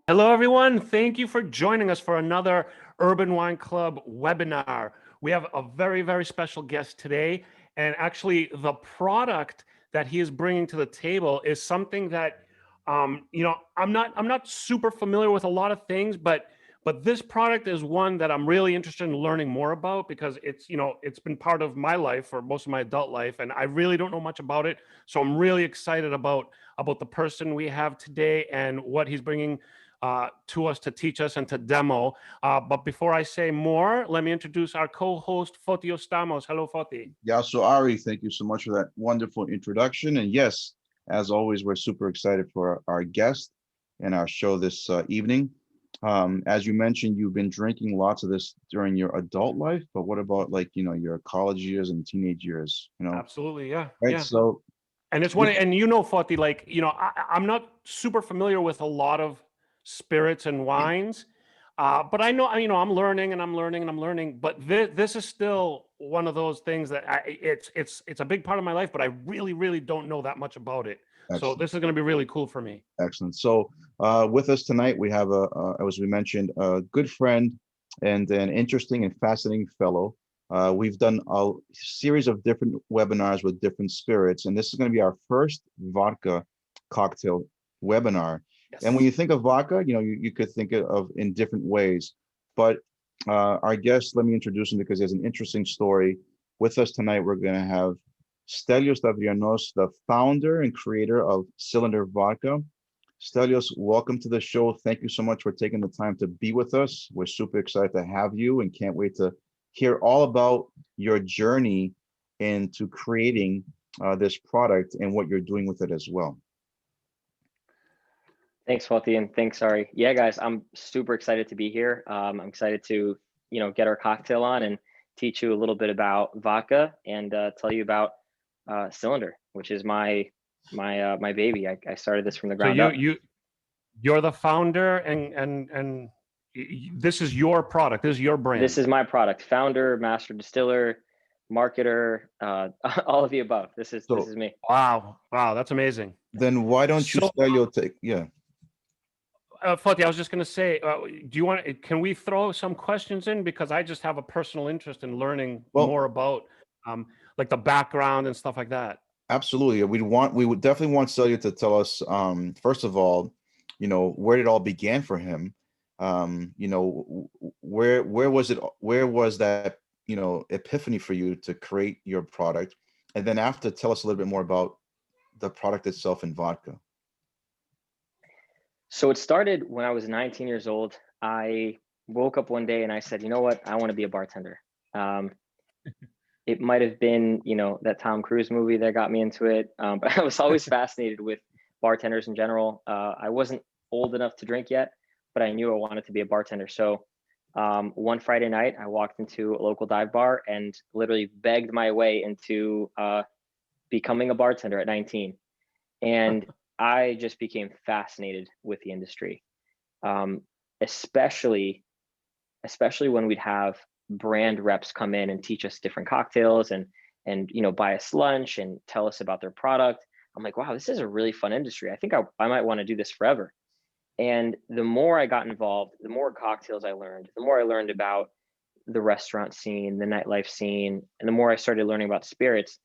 Hello, everyone. Thank you for joining us for another Urban Wine Club webinar. We have a very, very special guest today. And actually, the product that he is bringing to the table is something that, I'm not super familiar with a lot of things, but this product is one that I'm really interested in learning more about because it's been part of my life for most of my adult life, and I really don't know much about it. So I'm really excited about the person we have today and what he's bringing to us to teach us and to demo. But before I say more, let me introduce our co-host, Foti Ostamos. Hello, Foti. Yeah, so Ari, thank you so much for that wonderful introduction. And yes, as always, we're super excited for our guest and our show this evening. As you mentioned, you've been drinking lots of this during your adult life, but what about your college years and teenage years, Absolutely, yeah, right? yeah. So, And it's one, this, and Foti, I'm not super familiar with a lot of spirits and wines, but I know, I'm learning and I'm learning and I'm learning. But this is still one of those things that it's a big part of my life, but I really, really don't know that much about it. So excellent, this is going to be really cool for me. excellent. So, with us tonight, we have as we mentioned, a good friend and an interesting and fascinating fellow. We've done a series of different webinars with different spirits, and this is going to be our first vodka cocktail webinar. And when Yes. you think of vodka, you could think of in different ways. But our guest, let me introduce him because he has an interesting story. With us tonight, we're going to have Stelios Stavrianos, the founder and creator of Cylinder Vodka. Stelios, welcome to the show. Thank you so much for taking the time to be with us. We're super excited to have you and can't wait to hear all about your journey into creating this product and what you're doing with it as well. Thanks, Foti, and thanks, Ari. Yeah, guys, I'm super excited to be here. I'm excited to, get our cocktail on and teach you a little bit about vodka and tell you about Cylinder, which is my baby. I started this from the So ground up. you're the founder, and this is your product. This is your brand. This is my product. Founder, master distiller, marketer, all of the above. This is me. Wow, that's amazing. Then why don't you, So, Stelio, take, yeah. Fati, I was just going to say, can we throw some questions in? Because I just have a personal interest in learning Well, more about like the background and stuff like that. absolutely. We would definitely want Celia to tell us, first of all, where it all began for him. Where was it? Where was that, epiphany for you to create your product? And then after, tell us a little bit more about the product itself in vodka. So it started when I was 19 years old. I woke up one day and I said, you know what? I want to be a bartender. It might have been, that Tom Cruise movie that got me into it. But I was always fascinated with bartenders in general. I wasn't old enough to drink yet, but I knew I wanted to be a bartender. So one Friday night, I walked into a local dive bar and literally begged my way into becoming a bartender at 19. And I just became fascinated with the industry, especially when we'd have brand reps come in and teach us different cocktails and buy us lunch and tell us about their product. I'm like, wow, this is a really fun industry. I think I might want to do this forever. And the more I got involved, the more cocktails I learned, the more I learned about the restaurant scene, the nightlife scene, and the more I started learning about spirits,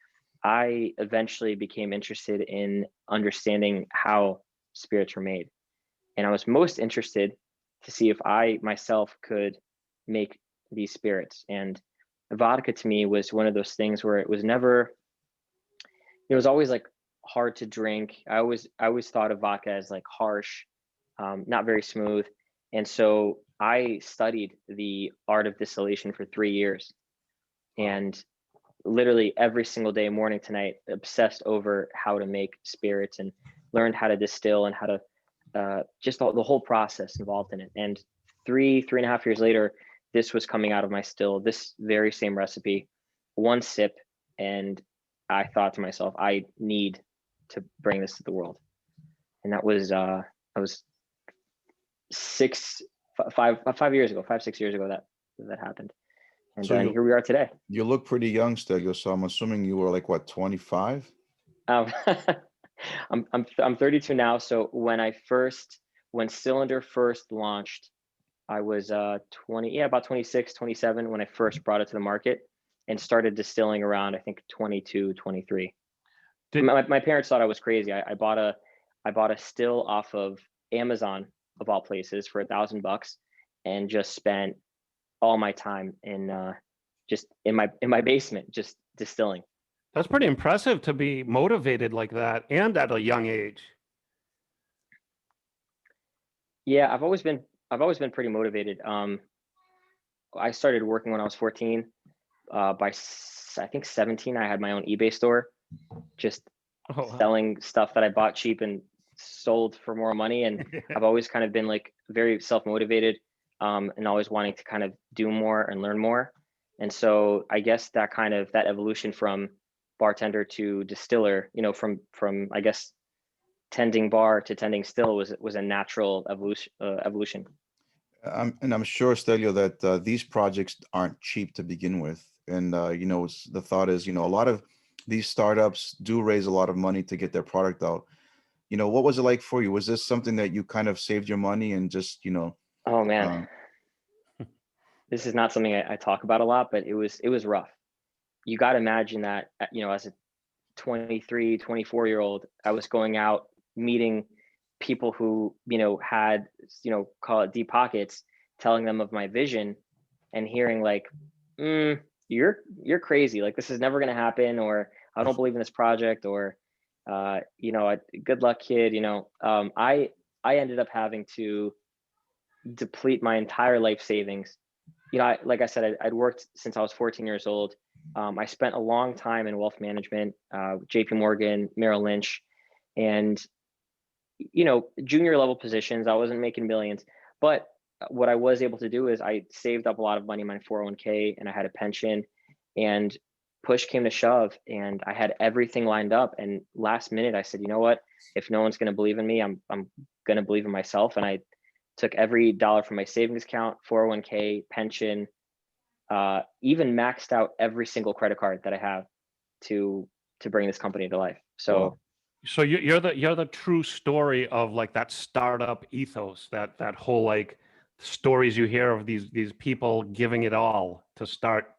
I eventually became interested in understanding how spirits were made. And I was most interested to see if I myself could make these spirits. And vodka to me was one of those things where it was always like hard to drink. I always thought of vodka as like harsh, not very smooth. And so I studied the art of distillation for 3 years. And literally every single day, morning to night, obsessed over how to make spirits and learned how to distill and how to just the whole process involved in it. And three and a half years later, this was coming out of my still, this very same recipe, one sip. And I thought to myself, I need to bring this to the world. And that was 5 years ago, 6 years ago that happened. And So here we are today. you look pretty young, Stelio, so I'm assuming you were like, what, 25? I'm 32 now. So when Cylinder first launched, I was 20, yeah, about 26, 27 when I first brought it to the market and started distilling around, I think 22, 23. My parents thought I was crazy. I bought a still off of Amazon of all places for $1,000 and just spent all my time in just in my basement, just distilling. That's pretty impressive to be motivated like that and at a young age. Yeah, I've always been pretty motivated. I started working when I was 14. I think 17, I had my own eBay store, just Oh, wow. selling stuff that I bought cheap and sold for more money. And I've always kind of been like very self-motivated, and always wanting to kind of do more and learn more. And so I guess that evolution from bartender to distiller, from I guess tending bar to tending still was a natural evolution. And I'm sure, Stelio, that these projects aren't cheap to begin with. And, the thought is, a lot of these startups do raise a lot of money to get their product out. What was it like for you? Was this something that you kind of saved your money and just, Oh man, uh, this is not something I talk about a lot, but it was rough. You got to imagine that, as a 23, 24-year-old, I was going out meeting people who, had, call it deep pockets, telling them of my vision and hearing like, you're crazy. Like, this is never going to happen, or I don't believe in this project, or, good luck, kid. I ended up having to deplete my entire life savings. Like I said, I'd worked since I was 14 years old. I spent a long time in wealth management, JP Morgan, Merrill Lynch, and, junior level positions. I wasn't making millions, but what I was able to do is I saved up a lot of money in my 401k, and I had a pension, and push came to shove and I had everything lined up. And last minute I said, you know what, if no one's going to believe in me, I'm going to believe in myself. And I took every dollar from my savings account, 401k, pension, even maxed out every single credit card that I have to bring this company to life. So Wow. So you're the true story of like that startup ethos, that whole like stories you hear of these people giving it all to start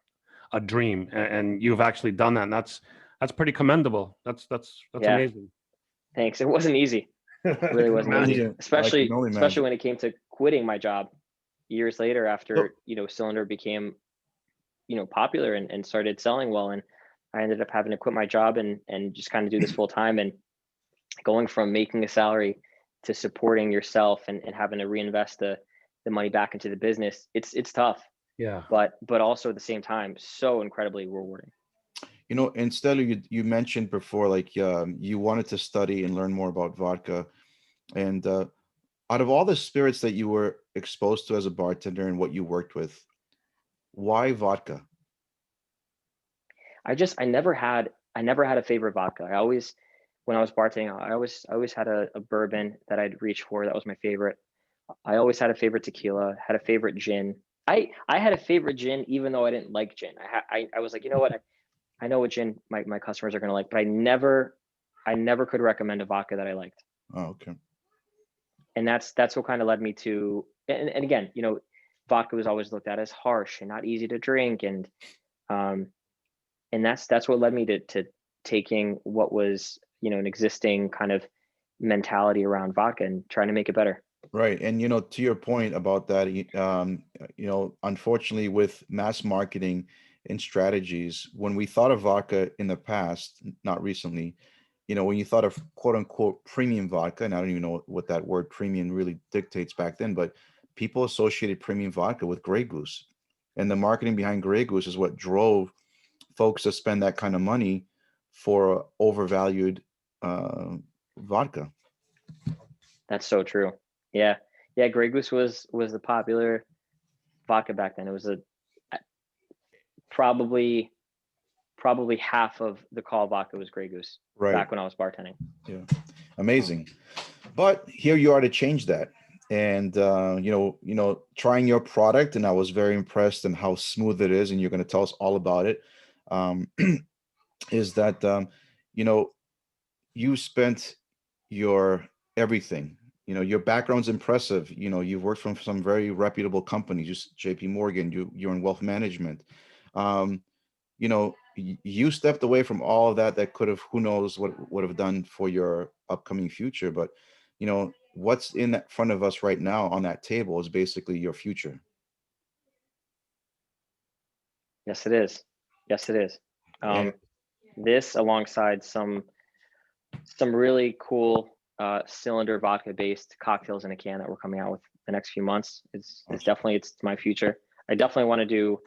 a dream, and you've actually done that. And that's pretty commendable. That's yeah, amazing. thanks. It wasn't easy. It really wasn't easy, Imagine, I can only especially imagine. when it came to quitting my job years later after, Cylinder became, popular and started selling well. And I ended up having to quit my job and just kind of do this full time, and going from making a salary to supporting yourself and having to reinvest the money back into the business. It's tough, Yeah. but also at the same time, so incredibly rewarding. And Stella, you mentioned before, like you wanted to study and learn more about vodka. And out of all the spirits that you were exposed to as a bartender and what you worked with, why vodka? I never had a favorite vodka. I always, when I was bartending, I always had a bourbon that I'd reach for. That was my favorite. I always had a favorite tequila, had a favorite gin. I had a favorite gin even though I didn't like gin. I was like, you know what? I know what gin my customers are gonna like, but I never could recommend a vodka that I liked. Oh, okay. And that's what kind of led me to, and again, vodka was always looked at as harsh and not easy to drink. Um and that's what led me to taking what was, an existing kind of mentality around vodka and trying to make it better. Right. And to your point about that, unfortunately with mass marketing and strategies, when we thought of vodka in the past, not recently, when you thought of quote unquote premium vodka, and I don't even know what that word premium really dictates back then, but people associated premium vodka with Grey Goose. And the marketing behind Grey Goose is what drove folks to spend that kind of money for overvalued vodka. That's so true. Yeah. Yeah, Grey Goose was the popular vodka back then. It was probably half of the call vodka was Grey Goose Right. back when I was bartending. Yeah. Amazing. But here you are to change that. And trying your product, and I was very impressed in how smooth it is, and you're going to tell us all about it. Is that you know you spent your everything. You know, your background's impressive. You know, you've worked from some very reputable companies, just JP Morgan, you're in wealth management. Um, you know, you stepped away from all of that that could have, who knows what would have done for your upcoming future. But, you know, what's in that front of us right now on that table is basically your future. Yes, it is. Yes, it is. And This alongside some really cool cylinder vodka based cocktails in a can that we're coming out with the next few months is definitely, it's my future. I definitely want to do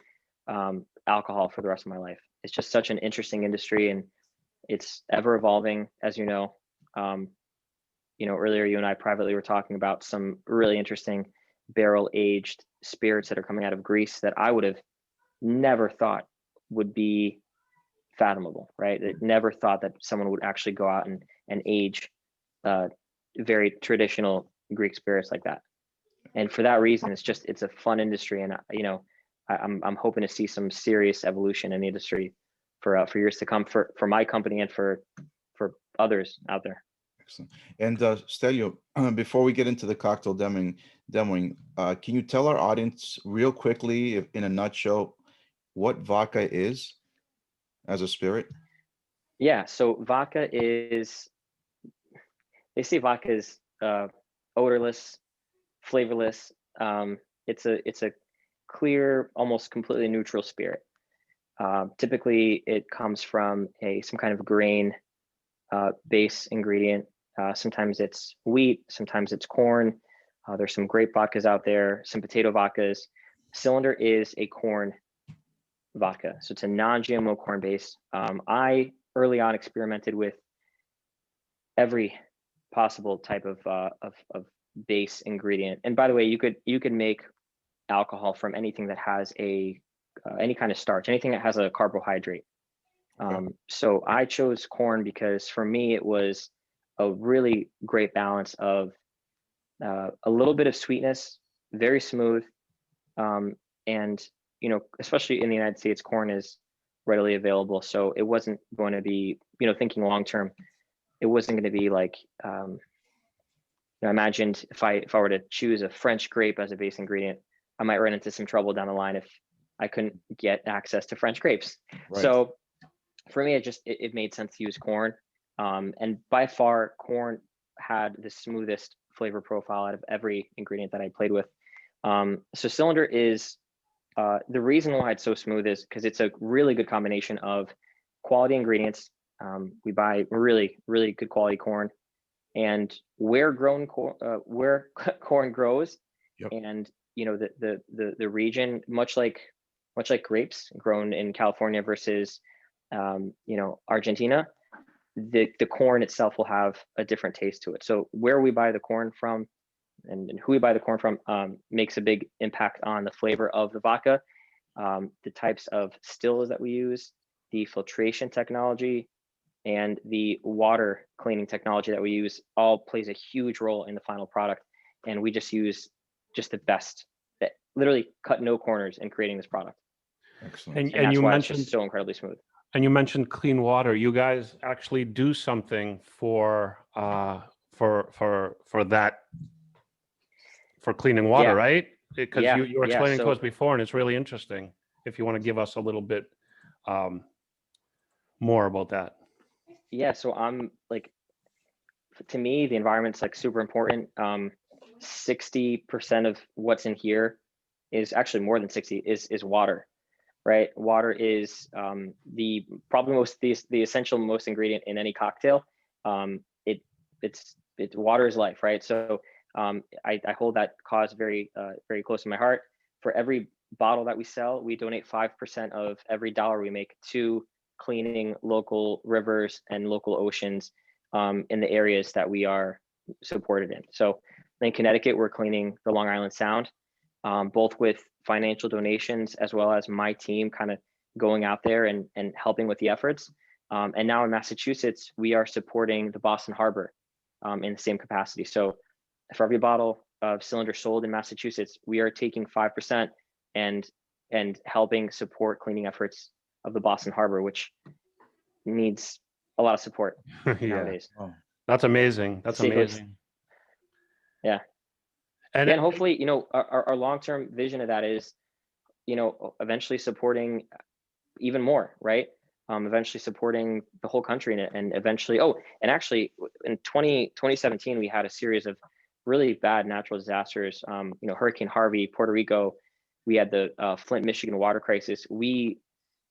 alcohol for the rest of my life. It's just such an interesting industry, and it's ever evolving, as you know. You know, earlier you and I privately were talking about some really interesting barrel aged spirits that are coming out of Greece that I would have never thought would be fathomable, right? It never thought that someone would actually go out and age very traditional Greek spirits like that. And for that reason, it's a fun industry, and you know, I'm hoping to see some serious evolution in the industry for years to come for my company and for others out there. excellent. And Stelio, before we get into the cocktail demoing, can you tell our audience real quickly, in a nutshell, what vodka is as a spirit? Yeah, so vodka is, they say vodka is odorless, flavorless. It's a clear, almost completely neutral spirit. Typically, it comes from some kind of grain base ingredient. Sometimes it's wheat, sometimes it's corn. There's some grape vodkas out there, some potato vodkas. Cylinder is a corn vodka, so it's a non-GMO corn base. I early on experimented with every possible type of base ingredient. And by the way, you could make alcohol from anything that has any kind of starch, anything that has a carbohydrate. So I chose corn because for me it was a really great balance of a little bit of sweetness, very smooth, and you know, especially in the United States, corn is readily available. So it wasn't going to be, you know, thinking long term, it wasn't going to be like I imagined if I were to choose a French grape as a base ingredient, I might run into some trouble down the line if I couldn't get access to French grapes. Right. So for me, it made sense to use corn. And by far, corn had the smoothest flavor profile out of every ingredient that I played with. So cylinder is, the reason why it's so smooth is because it's a really good combination of quality ingredients. We buy really, really good quality corn, and where corn grows. Yep. And you know, the region, much like grapes grown in California versus you know, Argentina, the corn itself will have a different taste to it. So where we buy the corn from and who we buy the corn from makes a big impact on the flavor of the vodka. The types of stills that we use, the filtration technology, and the water cleaning technology that we use all plays a huge role in the final product. And we just use the best, that literally cut no corners in creating this product. Excellent. And And that's you why mentioned, it's just so incredibly smooth. and you mentioned clean water. You guys actually do something for that, for cleaning water, Yeah. right? Because you were explaining to So us before, and it's really interesting. If you want to give us a little bit more about that. yeah, so I'm like, to me, the environment's like super important. 60% of what's in here is actually more than 60 is water, right? Water is the probably the essential most ingredient in any cocktail. It's water is life, right? So I hold that cause very very close to my heart. For every bottle that we sell, we donate 5% of every dollar we make to cleaning local rivers and local oceans in the areas that we are supported in. So in Connecticut, we're cleaning the Long Island Sound, both with financial donations as well as my team kind of going out there and helping with the efforts. And now in Massachusetts, we are supporting the Boston Harbor in the same capacity. So for every bottle of cylinder sold in Massachusetts, we are taking 5% and helping support cleaning efforts of the Boston Harbor, which needs a lot of support Yeah, nowadays. Oh, that's amazing. That's Safe ways. amazing. Yeah. And And hopefully, you know, our long-term vision of that is, you know, eventually supporting even more, right? Eventually supporting the whole country and eventually, oh, and actually in 2017, we had a series of really bad natural disasters. You know, Hurricane Harvey, Puerto Rico, we had the Flint, Michigan water crisis. We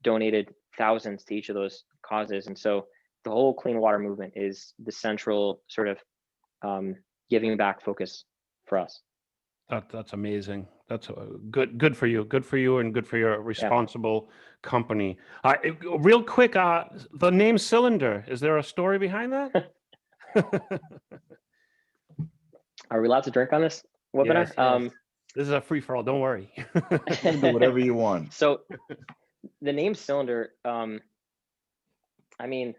donated thousands to each of those causes. And so the whole clean water movement is the central sort of giving back focus for us. that's amazing. That's good for you. Good for you, and good for your responsible company. Real quick, the name Cylinder. Is there a story behind that? Are we allowed to drink on this webinar? Yes. This is a free for all. Don't worry. you can do whatever you want. So the name Cylinder, I mean,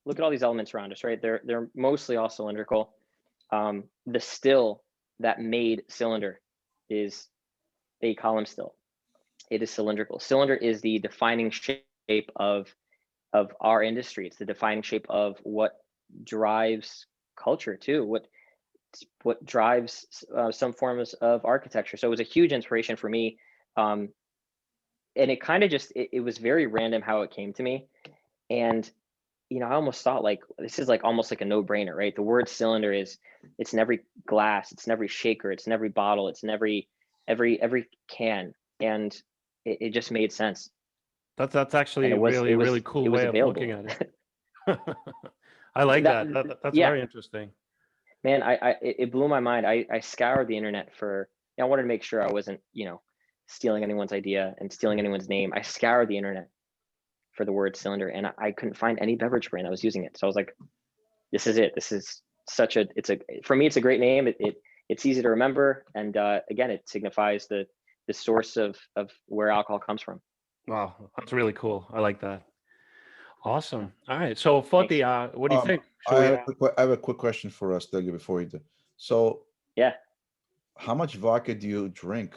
look at all these elements around us, right? They're mostly all cylindrical. The still that made Cylinder is a column still. It is cylindrical. Cylinder is the defining shape of our industry. It's the defining shape of what drives culture too. What drives some forms of architecture. So it was a huge inspiration for me. And it kind of just, it was very random how it came to me. And, you know, I almost thought like, this is like almost like a no brainer, right? The word cylinder it's in every glass, it's in every shaker, it's in every bottle, it's in every can. And it just made sense. That's actually a really cool way of looking at it. I like that. That's very interesting. Man, it blew my mind. I scoured the internet for, I wanted to make sure I wasn't, you know, stealing anyone's idea and stealing anyone's name. I scoured the internet for the word cylinder, and I couldn't find any beverage brand that was using it. So I was like, this is it. This is for me, it's a great name. It's easy to remember. And again, it signifies the source of where alcohol comes from. Wow, that's really cool. I like that. Awesome. All right. So Foti, what do you think? I have a quick question for us, Stelio, before you do. So yeah, how much vodka do you drink?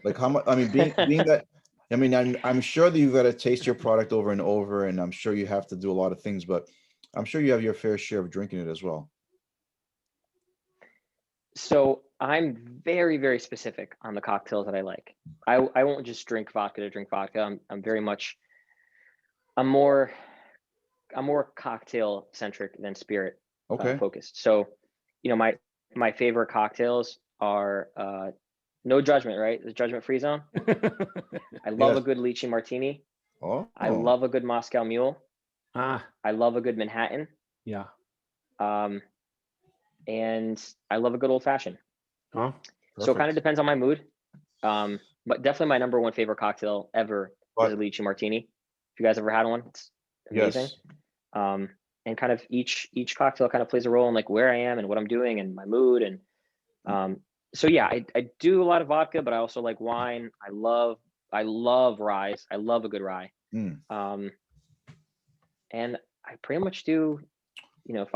Like how much? I mean, being that, I mean, I'm sure that you've got to taste your product over and over, and I'm sure you have to do a lot of things, but I'm sure you have your fair share of drinking it as well. So I'm very, very specific on the cocktails that I like. I won't just drink vodka to drink vodka. I'm more cocktail centric than spirit focused. So, you know, my favorite cocktails are no judgment, right? The judgment free zone. I love a good lychee martini. Oh. I love a good Moscow Mule. I love a good Manhattan. Yeah. And I love a good old fashioned. Oh, so it kind of depends on my mood. But definitely my number one favorite cocktail ever is a lychee martini. If you guys ever had one, it's amazing. Yes. And kind of each cocktail kind of plays a role in like where I am and what I'm doing and my mood. And so yeah, I do a lot of vodka, but I also like wine. I love ryes. I love a good rye. And I pretty much do, you know, if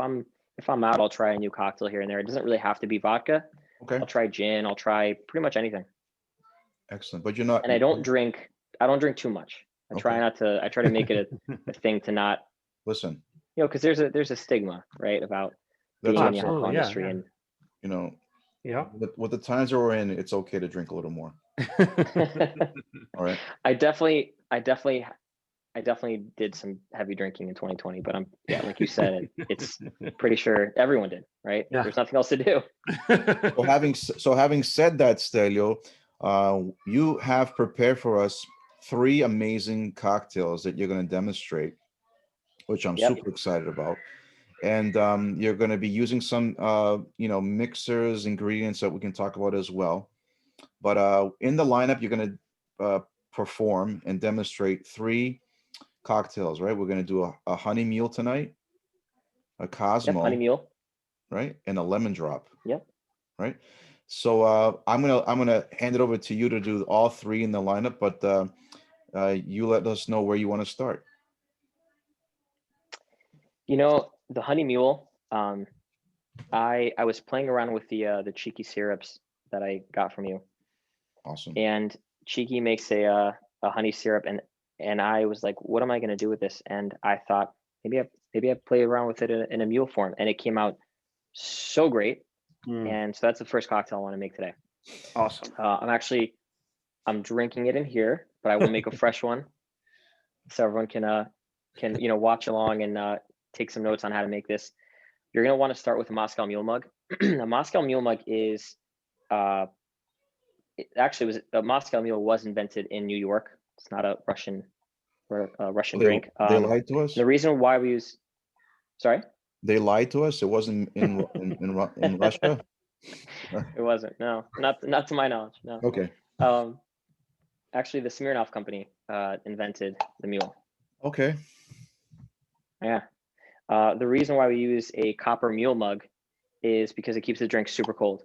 I'm out, I'll try a new cocktail here and there. It doesn't really have to be vodka. Okay. I'll try gin. I'll try pretty much anything. Excellent. But you're not. And I don't drink too much. I try to make it a thing to not listen. You know, because there's a stigma, right, about being in the alcohol industry, and you know, yeah, with the times that we're in, it's okay to drink a little more. All right. I definitely did some heavy drinking in 2020, but like you said, it's pretty sure everyone did, right? Yeah. There's nothing else to do. So having said that, Stelio, you have prepared for us 3 amazing cocktails that you're going to demonstrate, which I'm super excited about. And you're going to be using some, you know, mixers, ingredients that we can talk about as well. But in the lineup, you're going to perform and demonstrate 3 cocktails, right? We're going to do a honey mule tonight, a Cosmo, honey mule, right, and a lemon drop. Yep. Right. So I'm gonna hand it over to you to do all 3 in the lineup, but you let us know where you want to start. You know, the honey mule. I was playing around with the Cheeky syrups that I got from you. Awesome. And Cheeky makes a honey syrup, and I was like, what am I going to do with this? And I thought, maybe I play around with it in a mule form, and it came out so great. And so that's the first cocktail I want to make today. Awesome. I'm drinking it in here, but I will make a fresh one, so everyone can watch along and take some notes on how to make this. You're gonna want to start with a Moscow Mule mug. A Moscow Mule mug is a Moscow Mule was invented in New York. It's not a Russian drink. They lied to us. The reason why we use, sorry, They lied to us. It wasn't in Russia. it wasn't. No, not to my knowledge. No. Okay. Actually, the Smirnoff company invented the mule. Okay. Yeah. The reason why we use a copper mule mug is because it keeps the drink super cold.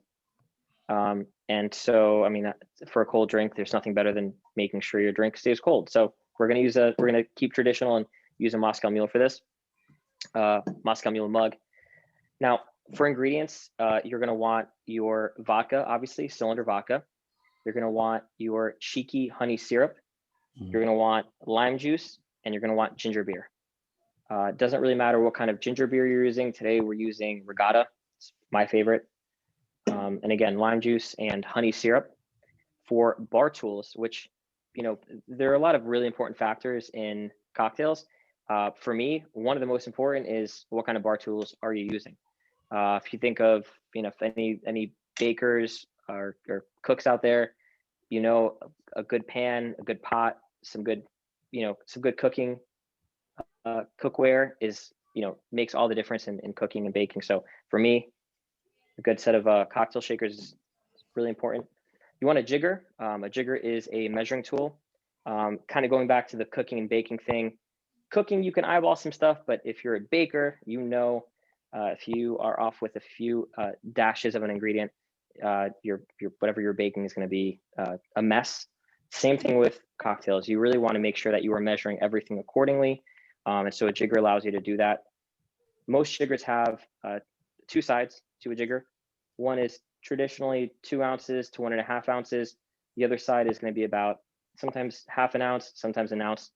And so, I mean, for a cold drink, there's nothing better than making sure your drink stays cold. So we're gonna keep traditional and use a Moscow Mule for this. Moscow Mule mug. Now, for ingredients, you're gonna want your vodka, obviously, cylinder vodka. You're gonna want your cheeky honey syrup. You're gonna want lime juice, and you're gonna want ginger beer. It doesn't really matter what kind of ginger beer you're using. Today we're using Regatta. It's my favorite. And again, lime juice and honey syrup. For bar tools, which, there are a lot of really important factors in cocktails. For me, one of the most important is what kind of bar tools are you using? If you think of, if any bakers or cooks out there, a good pan, a good pot, some good cooking cookware is, makes all the difference in cooking and baking. So for me, a good set of cocktail shakers is really important. You want a jigger. A jigger is a measuring tool. Kind of going back to the cooking and baking thing. Cooking, you can eyeball some stuff, but if you're a baker, if you are off with a few dashes of an ingredient, your whatever you're baking is going to be a mess. Same thing with cocktails. You really want to make sure that you are measuring everything accordingly. And so a jigger allows you to do that. Most jiggers have two sides to a jigger. One is traditionally 2 ounces to 1.5 ounces. The other side is going to be about sometimes half an ounce, sometimes an ounce.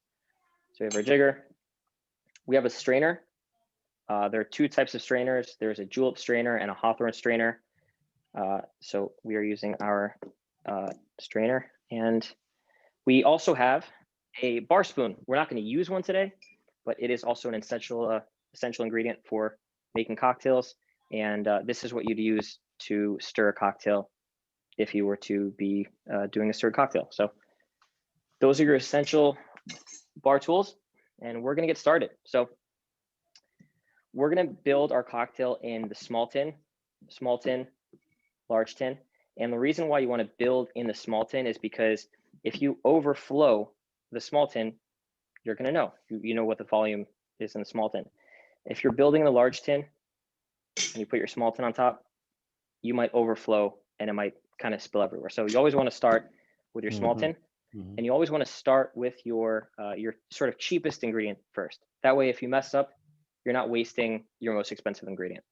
So we have our jigger. We have a strainer. There are 2 types of strainers. There's a julep strainer and a hawthorn strainer. So we are using our strainer. And we also have a bar spoon. We're not going to use one today, but it is also an essential ingredient for making cocktails. And this is what you'd use to stir a cocktail if you were to be doing a stirred cocktail. So those are your essential bar tools, and we're going to get started. So we're going to build our cocktail in the small tin, large tin. And the reason why you want to build in the small tin is because if you overflow the small tin, you're going to know. You know what the volume is in the small tin. If you're building the large tin and you put your small tin on top, you might overflow and it might kind of spill everywhere. So you always want to start with your small tin, and you always want to start with your sort of cheapest ingredient first. That way, if you mess up, you're not wasting your most expensive ingredient.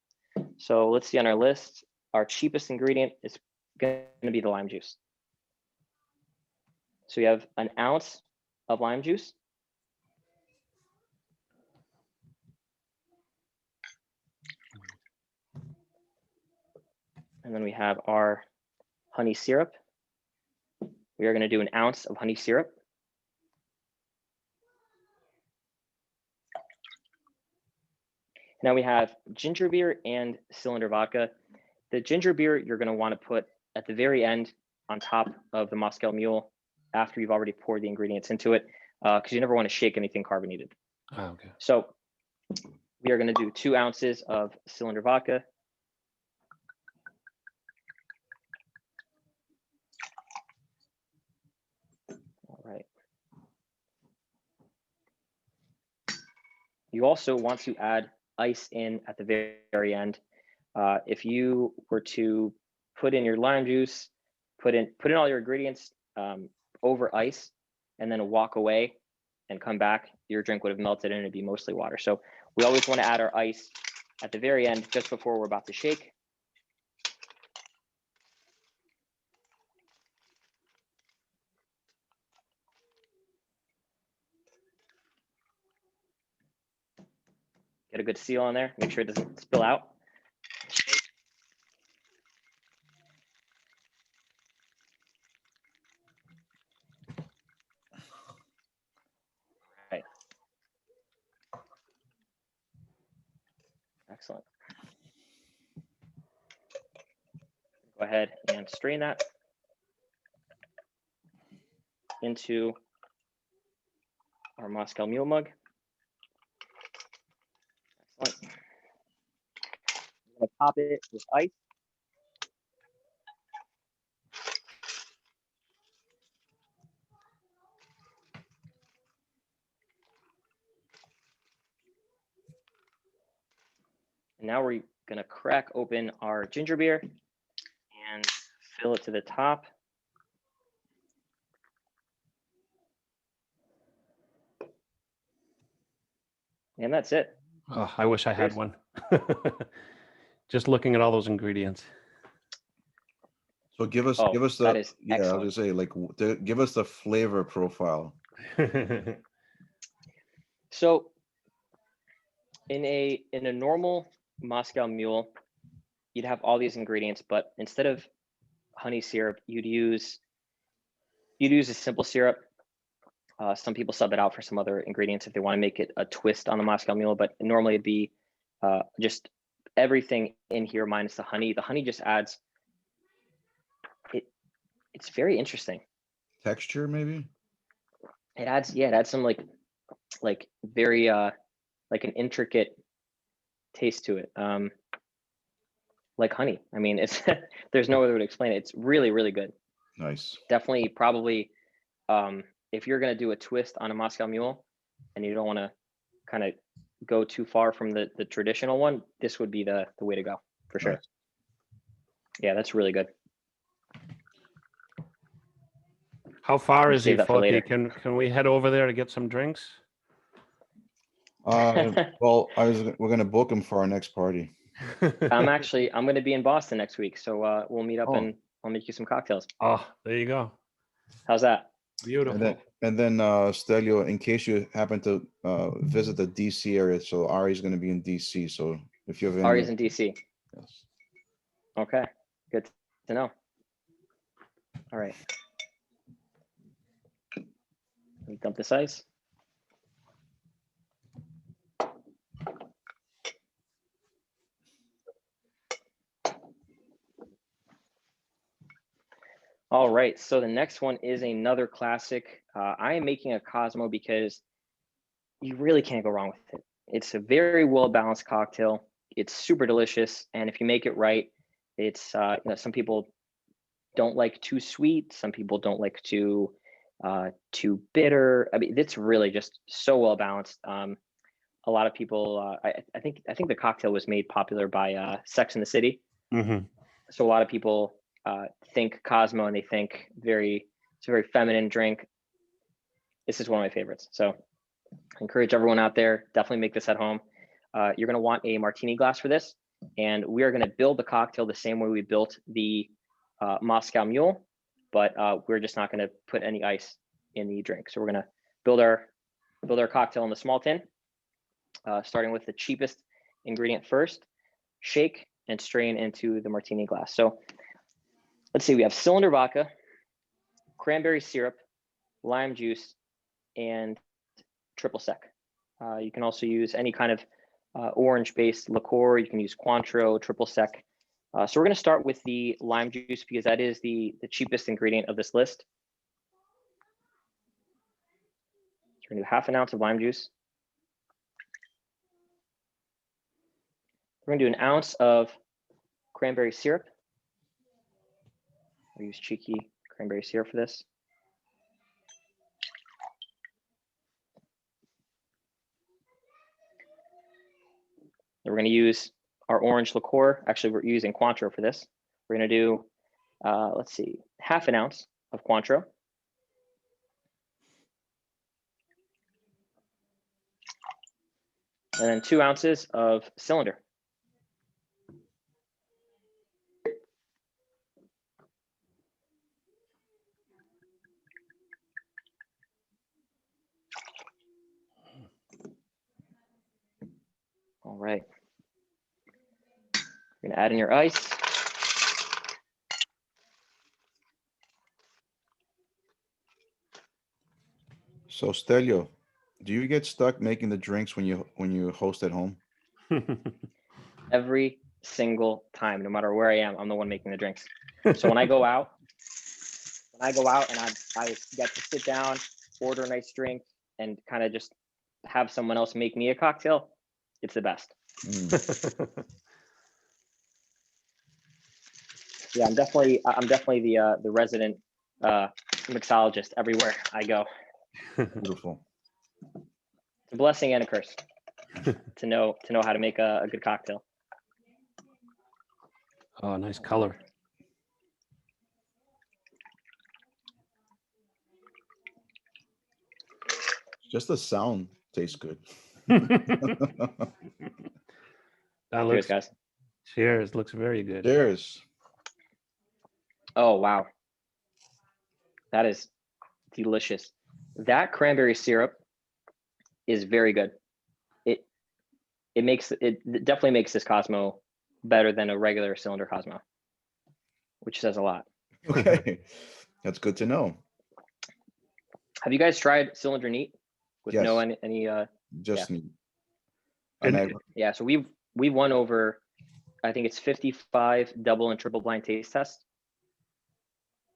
So let's see on our list. Our cheapest ingredient is going to be the lime juice. So you have an ounce of lime juice. And then we have our honey syrup. We are going to do an ounce of honey syrup. Now we have ginger beer and cylinder vodka. The ginger beer you're going to want to put at the very end on top of the Moscow Mule after you've already poured the ingredients into it, because you never want to shake anything carbonated. Oh, okay. So we are going to do 2 ounces of cylinder vodka. All right. You also want to add ice in at the very end. If you were to put in your lime juice, put in all your ingredients over ice, and then walk away and come back, your drink would have melted and it'd be mostly water. So we always want to add our ice at the very end, just before we're about to shake. Get a good seal on there. Make sure it doesn't spill out. Right. Excellent. Go ahead and strain that into our Moscow Mule mug. Excellent. I'm going to top it with ice. And now we're going to crack open our ginger beer and fill it to the top. And that's it. Oh, I wish I had one. Just looking at all those ingredients. So give us Oh, the that is yeah, I was excellent. gonna say like give us the flavor profile. So in a normal Moscow Mule, you'd have all these ingredients, but instead of honey syrup, you'd use a simple syrup. Some people sub it out for some other ingredients if they want to make it a twist on the Moscow Mule, but normally it'd be just everything in here minus the honey. The honey just adds it. It's very interesting. Texture, maybe? It adds some like very like an intricate taste to it. Like honey. I mean, it's there's no other way to explain it. It's really, really good. Nice. Definitely, probably, if you're gonna do a twist on a Moscow Mule, and you don't want to kind of go too far from the traditional one, this would be the way to go for sure. Nice. Yeah, that's really good. How far is he, Save that for Floki? later. Can we head over there to get some drinks? Well, we're gonna book him for our next party. I'm going to be in Boston next week, so we'll meet up Oh. and I'll make you some cocktails. Oh, there you go. How's that? Beautiful. And then Stelio, in case you happen to visit the DC area, so Ari's gonna be in DC. So if you have any, Ari's in DC. yes. Okay, good to know. All right. Let me dump this ice. All right, so the next one is another classic. I am making a Cosmo because you really can't go wrong with it. It's a very well-balanced cocktail. It's super delicious, and if you make it right, it's some people don't like too sweet. Some people don't like too bitter. I mean, it's really just so well-balanced. A lot of people, I think the cocktail was made popular by Sex and the City. Mm-hmm. So a lot of people think Cosmo and they think it's a very feminine drink. This is one of my favorites. So I encourage everyone out there, definitely make this at home. You're going to want a martini glass for this. And we are going to build the cocktail the same way we built the Moscow Mule, but we're just not going to put any ice in the drink. So we're going to build our cocktail in the small tin, starting with the cheapest ingredient first, shake and strain into the martini glass. So let's see, we have cylinder vodka, cranberry syrup, lime juice, and triple sec. You can also use any kind of orange-based liqueur. You can use Cointreau, triple sec. So we're going to start with the lime juice because that is the cheapest ingredient of this list. So we're going to do 1/2 ounce of lime juice. We're going to do 1 ounce of cranberry syrup. I'll use cheeky cranberry syrup for this. Then we're going to use our orange liqueur. Actually, we're using Cointreau for this. We're going to do, let's see, 1/2 ounce of Cointreau. And then 2 ounces of cylinder. All right. You're gonna add in your ice. So Stelio, do you get stuck making the drinks when you host at home? Every single time, no matter where I am, I'm the one making the drinks. So when I go out and I get to sit down, order a nice drink, and kind of just have someone else make me a cocktail, it's the best. Yeah, I'm definitely the resident mixologist everywhere I go. Beautiful. It's a blessing and a curse to know how to make a good cocktail. Oh, nice color. Just the sound tastes good. That Cheers, looks, guys. cheers, looks very good. Cheers. Oh wow, that is delicious. That cranberry syrup is very good. It definitely makes this Cosmo better than a regular cylinder Cosmo, which says a lot. Okay. That's good to know. Have you guys tried cylinder neat with Yes. no any Just yeah. neat. And Yeah, so we've won over, I think it's 55 double and triple blind taste tests,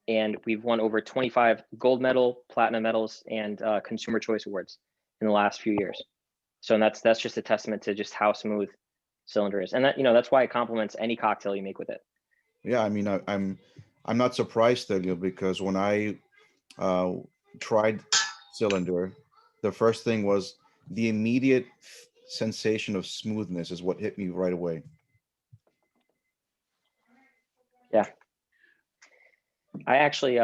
and we've won over 25 gold medal, platinum medals, and consumer choice awards in the last few years. So that's just a testament to just how smooth cylinder is, and that that's why it complements any cocktail you make with it. Yeah, I mean, I'm not surprised, Stelio, because when I tried cylinder, the first thing was the immediate sensation of smoothness is what hit me right away. Yeah, I actually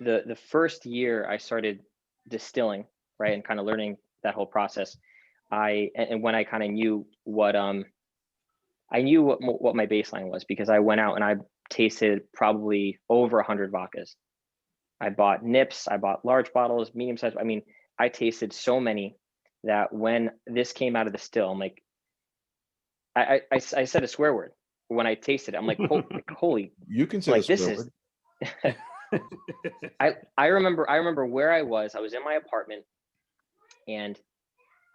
the first year I started distilling, right, and kind of learning that whole process, and when I kind of knew what I knew what my baseline was, because I went out and I tasted probably over 100 vodkas. I bought nips, I bought large bottles, medium size. I mean, I tasted so many that when this came out of the still, I'm like, I said a swear word when I tasted it. I'm like, holy, You can say like the this swear is. word. I remember where I was. I was in my apartment, and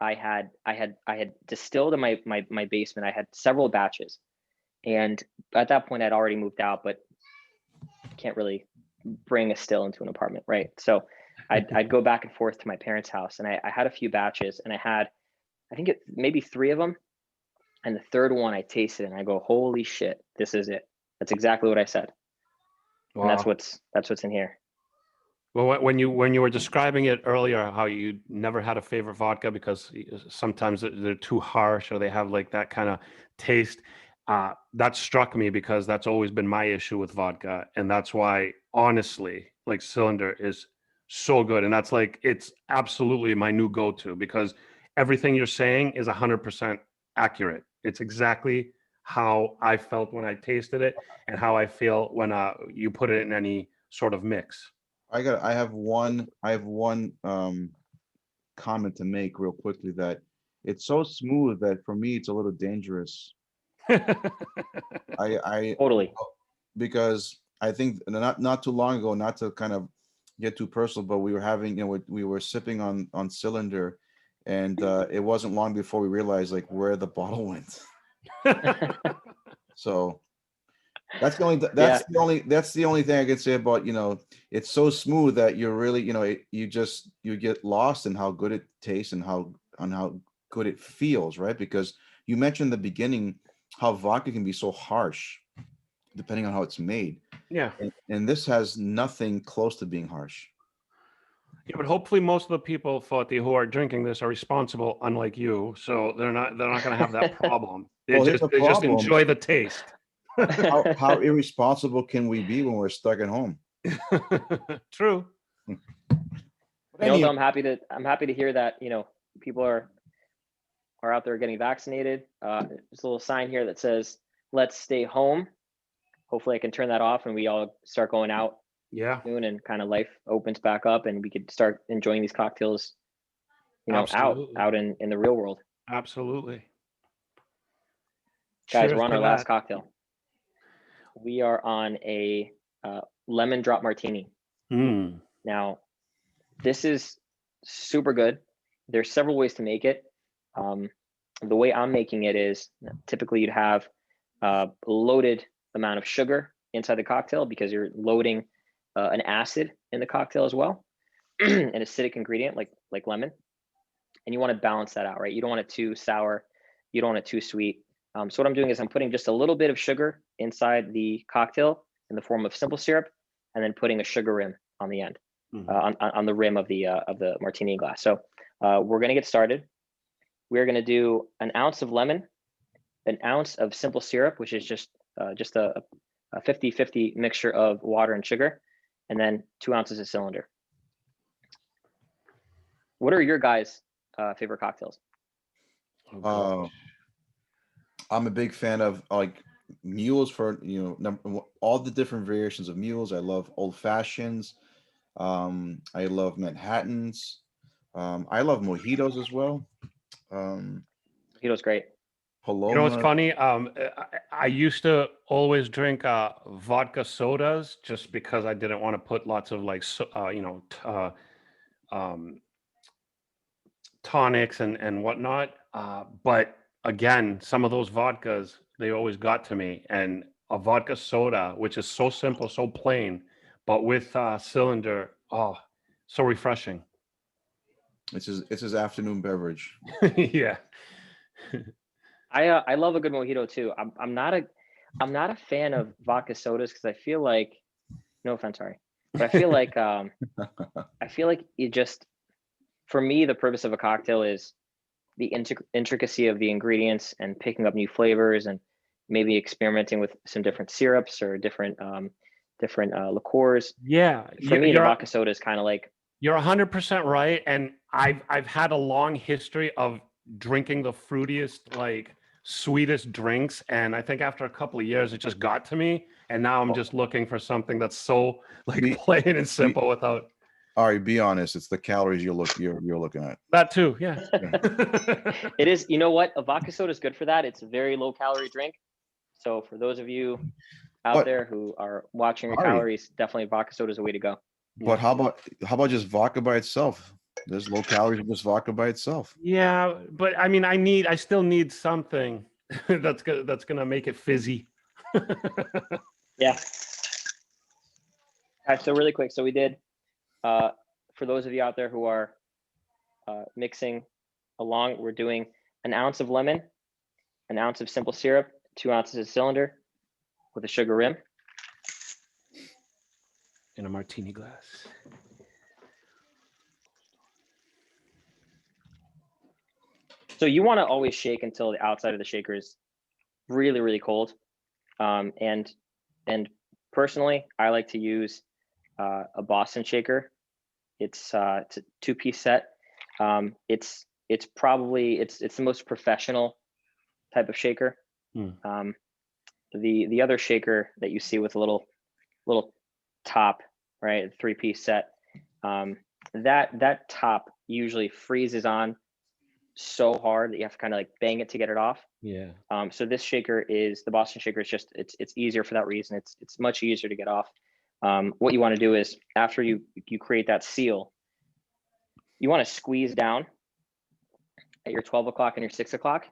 I had distilled in my basement. I had several batches, and at that point I'd already moved out, but can't really bring a still into an apartment, right? So I'd go back and forth to my parents' house, and I had a few batches, and I think maybe 3 of them, and the third one I tasted and I go, holy shit, this is it. That's exactly what I said. Wow. And that's what's in here. Well, when you were describing it earlier, how you never had a favorite vodka because sometimes they're too harsh or they have like that kind of taste, that struck me because that's always been my issue with vodka, and that's why honestly, like cylinder is so good, and that's like it's absolutely my new go-to because everything you're saying is 100% accurate. It's exactly how I felt when I tasted it and how I feel when you put it in any sort of mix. I have one comment to make real quickly, that it's so smooth that for me it's a little dangerous. I Totally. because I think not too long ago, not to kind of get too personal, but we were having, we were sipping on cylinder, and it wasn't long before we realized like where the bottle went. So that's the only that's the only thing I could say about, it's so smooth that you're really, you get lost in how good it tastes and how good it feels, right? Because you mentioned in the beginning how vodka can be so harsh depending on how it's made. Yeah. And this has nothing close to being harsh. Yeah, but hopefully most of the people, Foti, who are drinking this are responsible, unlike you. So they're not going to have that problem. Well, here's the They just problem. enjoy the taste. How irresponsible can we be when we're stuck at home? True. I'm happy to hear that, people are out there getting vaccinated. There's a little sign here that says, let's stay home. Hopefully I can turn that off and we all start going out Yeah. soon, and kind of life opens back up and we could start enjoying these cocktails, Absolutely. out in the real world. Absolutely. Guys, Cheers we're on to our last that. cocktail. We are on a lemon drop martini. Mm. Now, this is super good. There's several ways to make it. The way I'm making it is typically you'd have a loaded amount of sugar inside the cocktail because you're loading an acid in the cocktail as well, an acidic ingredient like lemon, and you want to balance that out, right? You don't want it too sour, you don't want it too sweet. So what I'm doing is I'm putting just a little bit of sugar inside the cocktail in the form of simple syrup, and then putting a sugar rim on the end, on the rim of the martini glass. So we're gonna get started. We're gonna do an ounce of lemon, an ounce of simple syrup, which is just a 50-50 mixture of water and sugar, and then 2 ounces of cylinder. What are your guys' favorite cocktails? Oh, gosh. I'm a big fan of like mules for, you know, all the different variations of mules. I love old fashions. I love Manhattans. I love mojitos as well. Mojito's great. You know what's Paloma. funny? I used to always drink vodka sodas just because I didn't want to put lots of like tonics and whatnot. But again, some of those vodkas, they always got to me. And a vodka soda, which is so simple, so plain, but with cylinder, oh, so refreshing. It's his afternoon beverage. Yeah. I love a good mojito too. I'm not a fan of vodka sodas because I feel like, no offense, sorry, but I feel like it just, for me, the purpose of a cocktail is the intricacy of the ingredients and picking up new flavors and maybe experimenting with some different syrups or different liqueurs. Yeah. For me, the vodka soda is kind of like, You're 100% right, and I've had a long history of drinking the fruitiest, like sweetest drinks, and I think after a couple of years, it just got to me, and now I'm just looking for something that's so like Be- plain and simple without All right, be honest. It's the calories you're looking at. that too. Yeah. it is. You know what? A vodka soda is good for that. It's a very low calorie drink. So for those of you out But there who are watching your Ari, calories, definitely vodka soda is a way to go. but how about just vodka by itself? There's low calories in just vodka by itself. Yeah, but I mean, I still need something that's gonna make it fizzy. Yeah. All right, so really quick, so we did, for those of you out there who are mixing along, we're doing an ounce of lemon, an ounce of simple syrup, 2 ounces of cylinder with a sugar rim. In a martini glass. So you want to always shake until the outside of the shaker is really, really cold. And personally, I like to use a Boston shaker. It's a 2-piece set. It's the most professional type of shaker. The other shaker that you see with a little top, right, 3-piece set, that top usually freezes on so hard that you have to kind of like bang it to get it off. Yeah. So this shaker is the Boston shaker. Is just it's easier for that reason. It's much easier to get off. What you want to do is after you create that seal, you want to squeeze down at your 12 o'clock and your 6 o'clock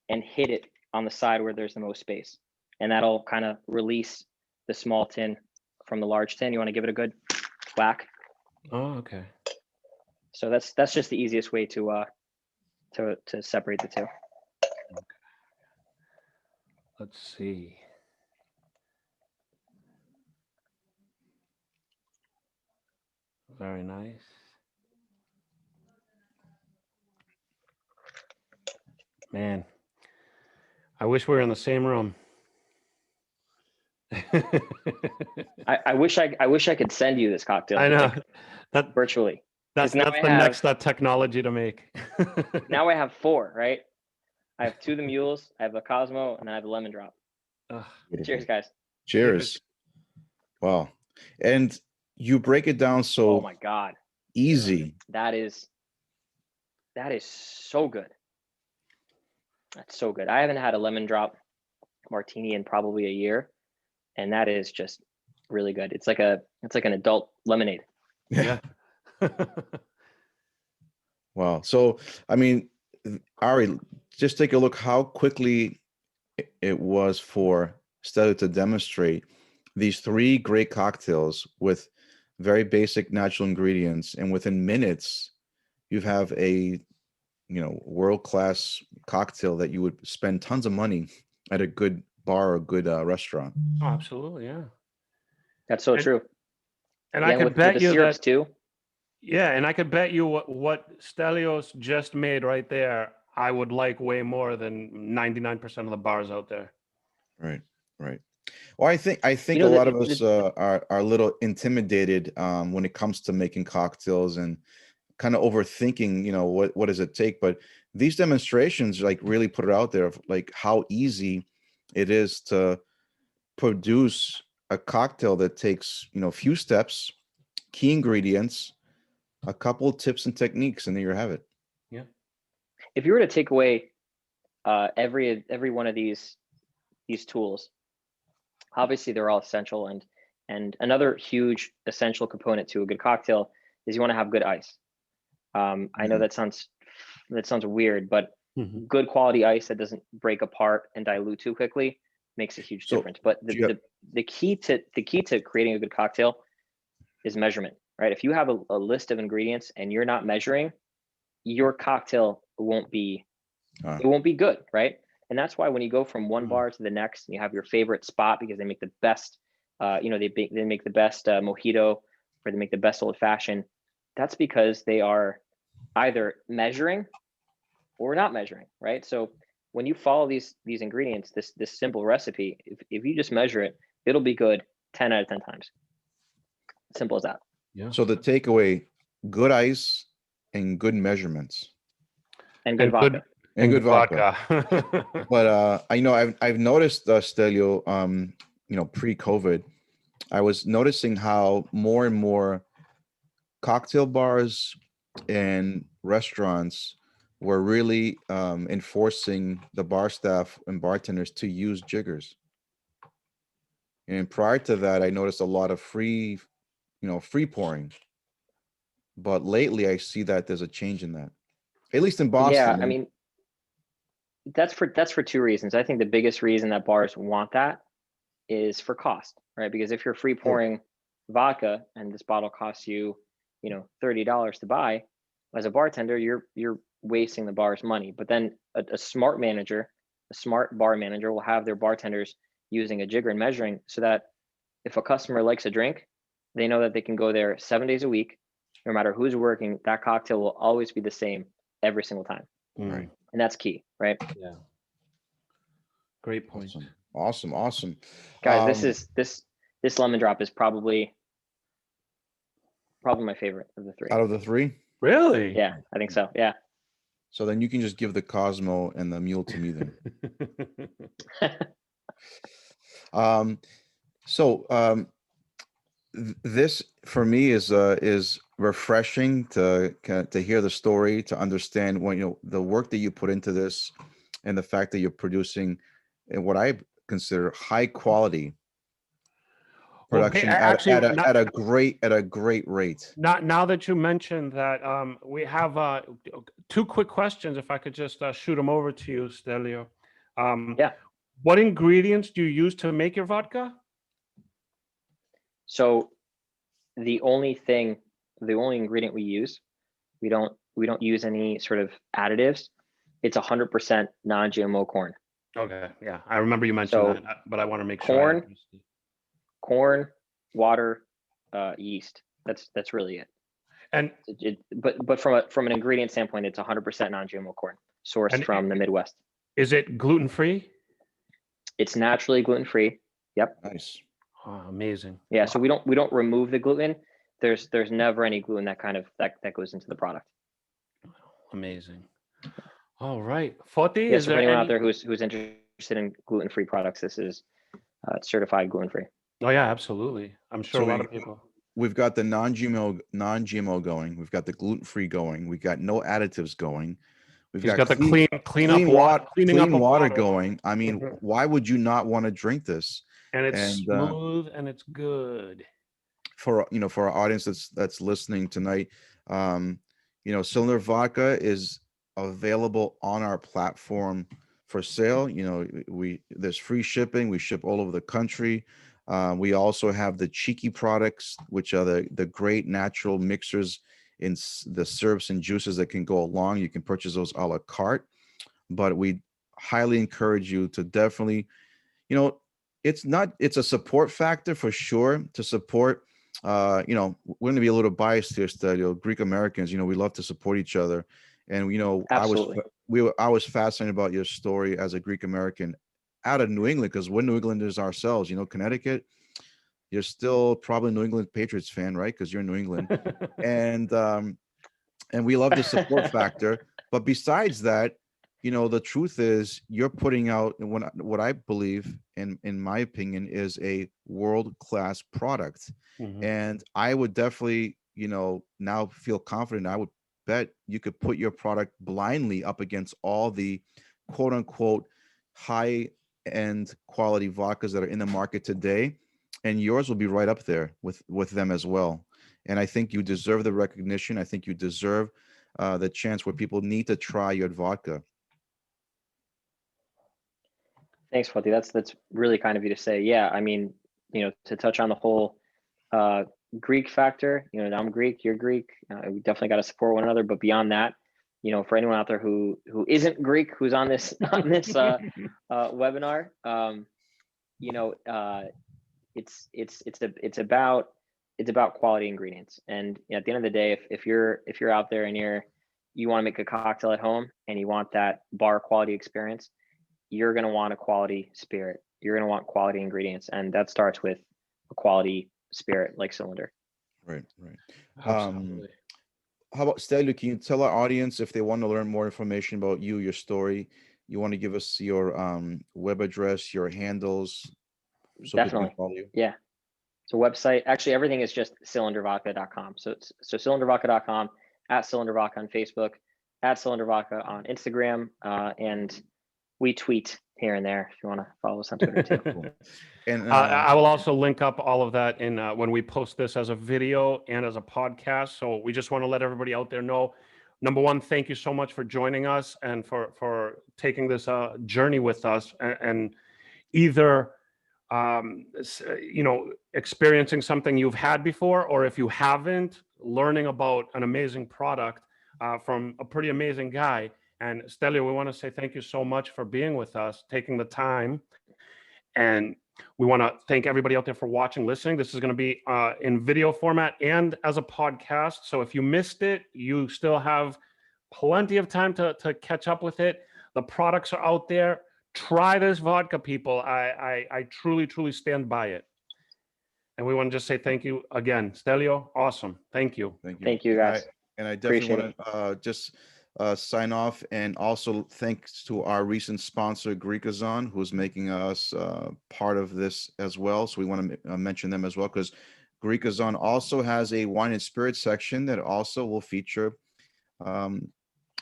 and hit it on the side where there's the most space, and that'll kind of release the small tin from the large tin. You want to give it a good whack. Oh, okay. So that's just the easiest way to separate the two. Okay. Let's see. Very nice. Man, I wish we were in the same room. I wish I could send you this cocktail. I know like, that virtually. that's now the next technology to make. Now I have 4, right? I have 2 of the mules, I have a Cosmo, and I have a lemon drop. Cheers, guys. Cheers. Wow. And you break it down so Oh my God. easy. That is so good. That's so good. I haven't had a lemon drop Martini in probably a year, and that is just really good. It's like an adult lemonade. Yeah. Wow. So, I mean, Ari, just take a look how quickly it was for Stelio to demonstrate these three great cocktails with very basic natural ingredients, and within minutes, you have a world-class cocktail that you would spend tons of money at a good bar or a good restaurant. Oh, absolutely, yeah. That's so And, true. and Yeah, I could with bet the you syrups that, too. yeah, and I could bet you what Stelios just made right there, I would like way more than 99% of the bars out there. Right, right. Well, I think You a know, lot of us are a little intimidated when it comes to making cocktails and kind of overthinking, what does it take? But these demonstrations like really put it out there of like how easy it is to produce a cocktail that takes, a few steps, key ingredients, a couple tips and techniques, and there you have it. Yeah. if you were to take away every one of these tools, obviously they're all essential, and another huge essential component to a good cocktail is you want to have good ice. I know that sounds weird, but Mhm. good quality ice that doesn't break apart and dilute too quickly makes a huge So, difference. But the key to creating a good cocktail is measurement, right? If you have a list of ingredients and you're not measuring, your cocktail won't be good, right? And that's why when you go from one bar to the next and you have your favorite spot because they make the best, they make the best mojito, or they make the best old fashioned, that's because they are either measuring or not measuring, right? So when you follow these ingredients, this simple recipe, if you just measure it, it'll be good 10 out of 10 times. Simple as that. Yeah. So the takeaway: good ice and good measurements And good vodka. and good vodka. vodka. But I know I've noticed Stelio, pre-COVID, I was noticing how more and more cocktail bars and restaurants were really enforcing the bar staff and bartenders to use jiggers. And prior to that, I noticed a lot of free pouring. But lately, I see that there's a change in that, at least in Yeah, Boston. I mean, that's for two reasons. I think the biggest reason that bars want that is for cost, right? Because if you're free pouring vodka and this bottle costs you, $30 to buy, as a bartender, you're wasting the bar's money. But then a smart bar manager will have their bartenders using a jigger and measuring, so that if a customer likes a drink, they know that they can go there 7 days a week, no matter who's working. That cocktail will always be the same every single time. Right. And that's key, right? Yeah. Great point. Awesome. Guys, this lemon drop is probably my favorite of the three. Out of the three? Really? Yeah, I think so. Yeah. So then you can just give the Cosmo and the Mule to me then. This for me is refreshing to hear the story, to understand when the work that you put into this, and the fact that you're producing what I consider high quality production at a great rate. Now that you mentioned that, we have two quick questions. If I could just shoot them over to you, Stelio. Yeah. What ingredients do you use to make your vodka? So the only ingredient we use, we don't use any sort of additives. It's 100% non-GMO corn. Okay, yeah, I remember you mentioned that, but I want to make sure. Corn, water, yeast. That's really it. And but from an ingredient standpoint, it's 100% non-GMO corn sourced from the Midwest. Is it gluten-free? It's naturally gluten-free. Yep. Nice. Oh, amazing. Yeah. Wow. So we don't remove the gluten. There's never any gluten that goes into the product. Amazing. All right, Foti. Yeah. So for anyone out there who's interested in gluten-free products, this is certified gluten-free. Oh yeah, absolutely. I'm sure a lot of people. We've got the non-GMO going. We've got the gluten-free going. We've got no additives going. We've He's got got the cleaning clean up water water. going. I mean, Mhm. why would you not want to drink this? And it's And smooth and it's good. for for our audience that's listening tonight, Cylinder Vodka is available on our platform for sale. There's free shipping. We ship all over the country. We also have the cheeky products, which are the great natural mixers in the syrups and juices that can go along. You can purchase those a la carte, but we highly encourage you to definitely, it's a support factor for sure to support. We're going to be a little biased here, Stelio. Greek Americans, we love to support each other, and Absolutely. I was fascinated about your story as a Greek American out of New England, because we're New Englanders ourselves. Connecticut, you're still probably New England Patriots fan, right? Because you're in New England, and we love the support factor. But besides that, the truth is you're putting out what I believe, in my opinion, is a world-class product. Mhm. And I would definitely, now feel confident. I would bet you could put your product blindly up against all the quote unquote high end quality vodkas that are in the market today. And yours will be right up there with them as well. And I think you deserve the recognition. I think you deserve the chance where people need to try your vodka. Thanks, Foti. That's really kind of you to say. Yeah, I mean, to touch on the whole Greek factor, I'm Greek, you're Greek. We definitely got to support one another. But beyond that, for anyone out there who isn't Greek, who's on this webinar, it's about quality ingredients. And at the end of the day, if you're out there and you want to make a cocktail at home and you want that bar quality experience, you're going to want a quality spirit. You're going to want quality ingredients, and that starts with a quality spirit like Cylinder. Right. Absolutely. How about Stelio? Can you tell our audience, if they want to learn more information about you, your story, you want to give us your web address, your handles, so people Definitely. can follow you? Yeah. So website, actually everything is just cylindervodka.com. So cylindervodka.com, at Cylinder Vodka on Facebook, at Cylinder Vodka on Instagram, and we tweet here and there if you want to follow us on Twitter too. Cool. And I will also link up all of that in when we post this as a video and as a podcast. So we just want to let everybody out there know. Number one, thank you so much for joining us and for taking this journey with us, and either experiencing something you've had before, or if you haven't, learning about an amazing product from a pretty amazing guy. And Stelio, we want to say thank you so much for being with us, taking the time. And we want to thank everybody out there for watching, listening. This is going to be in video format and as a podcast. So if you missed it, you still have plenty of time to catch up with it. The products are out there. Try this vodka, people. I truly, truly stand by it. And we want to just say thank you again. Stelio, awesome. Thank you. Thank you, guys. And I definitely Appreciate want to just sign off, and also thanks to our recent sponsor, Greekazon, who's making us part of this as well. So we want to mention them as well, because Greekazon also has a wine and spirit section that also will feature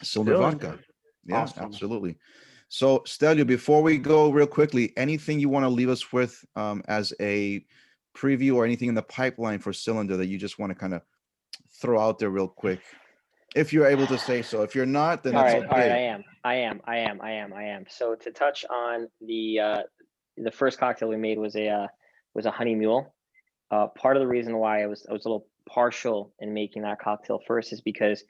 Cylinder Vodka. Yeah, Awesome. Absolutely. So Stelio, before we go real quickly, anything you want to leave us with as a preview, or anything in the pipeline for Cylinder that you just want to kind of throw out there real quick, if you're able to say so? If you're not, then that's okay. All right, I am. So to touch on the first cocktail we made was a honey mule. Part of the reason why I was a little partial in making that cocktail first is because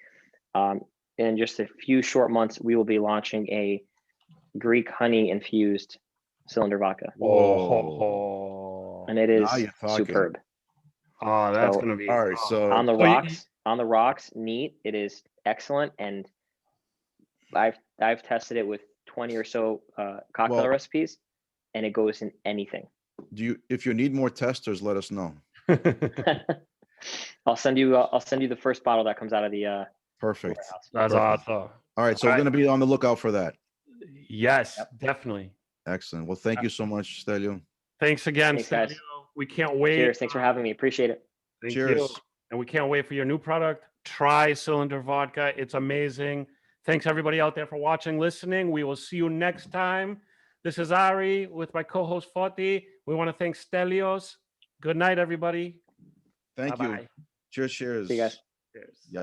in just a few short months we will be launching a Greek honey infused Cylinder Vodka. Oh, and it is superb. Oh, that's So, going to be all right. So on the rocks, neat. It is excellent, and I've tested it with 20 or so cocktail recipes, and it goes in anything. If you need more testers, let us know. I'll send you the first bottle that comes out of the Perfect. warehouse. That's awesome. All right, so we're going to be on the lookout for that. Yes, definitely. Excellent. Well, thank you so much, Stelio. Thanks again, Thanks, Stelio. guys. We can't wait. Cheers. Thanks for having me. Appreciate it. Thank Cheers. you. And we can't wait for your new product. Try Cylinder Vodka. It's amazing. Thanks everybody out there for watching, listening. We will see you next time. This is Ari with my co-host Foti. We want to thank Stelios. Good night, everybody. Thank Bye-bye. you. Cheers. See you guys. Cheers. Yeah.